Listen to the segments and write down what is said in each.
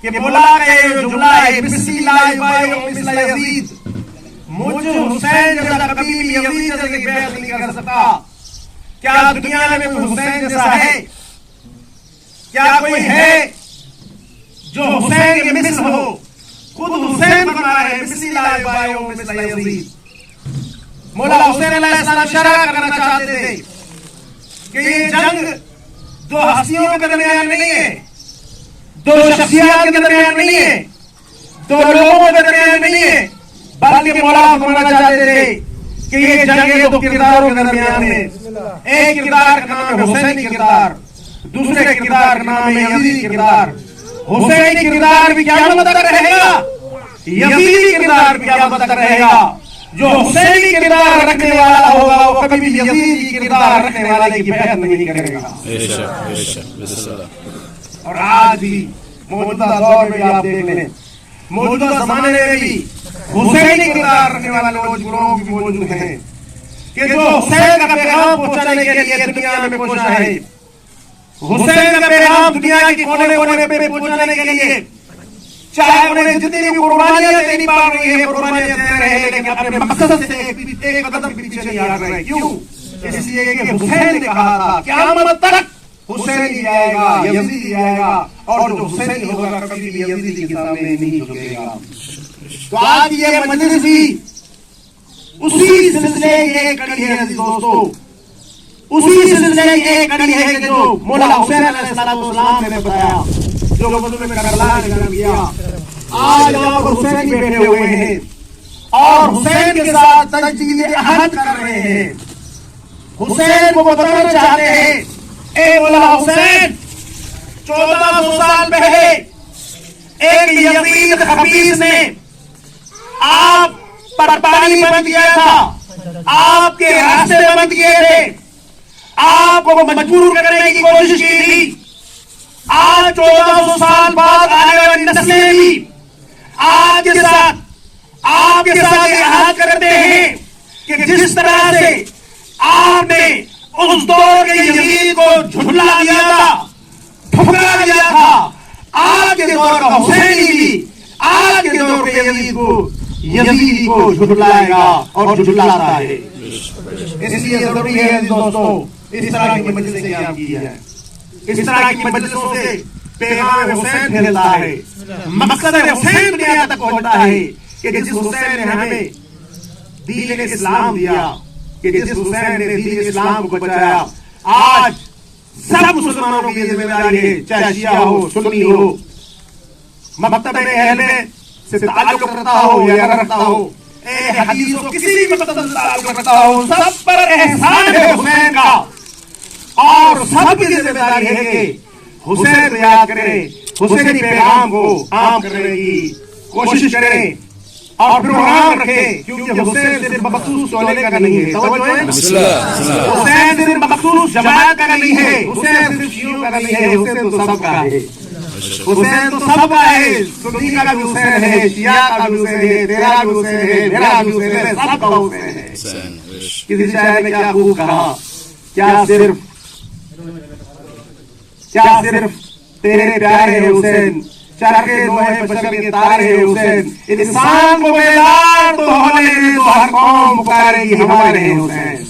کہ بولا کہ یہ جملہ ہے مثلی لا یبایع مثل یزید، مجھ حسین جیسا کبھی بھی یزید جیسا کہ بیعت نہیں کر سکتا. کیا دنیا میں کوئی حسین جیسا ہے؟ کیا کوئی ہے جو حسین کے مثل ہو؟ خود حسین فرما رہے ہیں مثلی لا یبایع مثل یزید. مولا حسین علیہ السلام شرح کرنا چاہتے تھے کہ یہ جنگ دو ہستیوں کے درمیان نہیں ہے، دو شخصیات کے درمیان نہیں ہے، دو لوگوں کے درمیان نہیں ہے، بلکہ مولا فرمانا چاہتے تھے کہ یہ جنگ دو کرداروں کے درمیان ہے. ایک کردار کا نام ہے حسینی کردار، دوسرے کردار کا نام ہے یزیدی کردار. حسینی کردار بھی قیامت تک رہے گا، یزیدی کردار بھی قیامت تک رہے گا. جو حسینی کردار رکھنے والا ہوگا وہ کبھی بھی یزیدی کردار رکھنے والے کی بیعت نہیں کرے گا. اور آج بھی موجودہ دور میں آپ دیکھ لیں، موجودہ زمانے میں بھی حسینی کردار رکھنے والے لوگ بھی موجود ہیں کہ جو حسین کا پیغام پہنچانے کے لیے دنیا میں پہنچا ہے، حسین کا پیغام دنیا کے کونے کونے پہ پہنچانے کے لیے چاہے انہیں جتنی بھی قربانیاں دینی پڑ رہی ہیں قربانیاں دے رہے ہیں، لیکن اپنے مقصد سے ایک قدم پیچھے نہیں ہٹ رہے. کیوں؟ اس لیے کہ حسین نے کہا تھا قیامت تک حسین ہی آئے گا، یزید ہی آئے گا، اور جو حسین ہوگا کبھی بھی یزید کے سامنے نہیں جھکے گا. تو آج یہ مجلس بھی اسی سلسلے کی ایک کڑی ہے دوستو، اسی سلسلے کی ایک کڑی ہے کہ جو مولا حسین علیہ السلام نے بتایا، جو غزوہ کربلا نے بیان کیا. آج آپ حسین بیٹھے ہوئے ہیں اور حسین کے ساتھ تجدید عہد کر رہے ہیں، حسین کو بتانا چاہتے ہیں اے مولا حسین 1400 سال پہلے ایک یزید خبیث نے آپ پر پانی بند کیا تھا، آپ کے راستے بند کیے تھے، آپ کو مجبور کرنے کی کوشش کی تھی. آج 1400 سال بعد آنے والی نسلیں بھی آپ کے ساتھ یہ عہد کرتے ہیں کہ جس طرح سے آپ نے اس دور کے یزید کو جھٹلا دیا تھا، ٹھکرا دیا تھا، آج کے دور کا حسینی بھی آج کے دور کے یزید کو جھٹلائے گا اور جھٹلاتا ہے. اس لیے ضروری ہے دوستو اس طرح کی مجلسیں قیام کی ہے، اس طرح کی مجلسوں سے پیغام حسین پھیلتا ہے، مقصد حسین دنیا تک پہنچتا ہے کہ جس حسین نے ہمیں دین اسلام دیا، کہ جس حسین نے دین اسلام کو بچایا، آج سب مسلمانوں کی ذمہ داری ہے، چاہے شیعہ ہو، سنی ہو، مکتب اہل سے تعلق رکھتا ہو یا نہ رکھتا ہو، حدیث ہو، کسی بھی مکتب سے تعلق رکھتا ہو، سب پر احسان ہے حسین کا. اور سب کی ذمہ داری ہے کہ حسین یاد کریں، حسینی پیغام کو عام کرنے کی کوشش کریں اور پروگرام رکھیں، کیونکہ حسین صرف مخصوص ٹولے کا نہیں ہے، حسین صرف مخصوص جماعت کا نہیں ہے، حسین صرف شیعوں کا نہیں ہے، حسین تو سب کا ہے، حسین تو سب کا ہے. سنی کا بھی حسین ہے، شیعہ کا بھی حسین ہے، تیرا بھی حسین ہے، میرا بھی حسین ہے، سب کا حسین ہے. کسی شاعر نے کیا خوب کہا، کیا صرف تیرے پیارے حسین، چرخے لوہے بشر کے تارے حسین، انسان کو بیدار تو ہونے دے تو ہر قوم پکارے گی ہمارے حسین.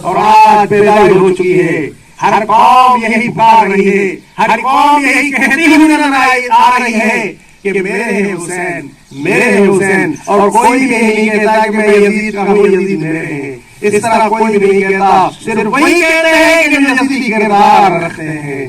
اور آج بیداری ہو چکی ہے، ہر قوم یہی پکار رہی ہے، ہر قوم یہی کہتی ہوئی نظر آ رہی ہے کہ میرے حسین، میرے حسین. اور کوئی بھی نہیں کہتا کہ میں یزید کا ہوں، یزید میرے ہیں، اس طرح کوئی بھی نہیں کہتا، صرف وہی کہتے ہیں کہ جو یزیدی کردار رکھتے ہیں.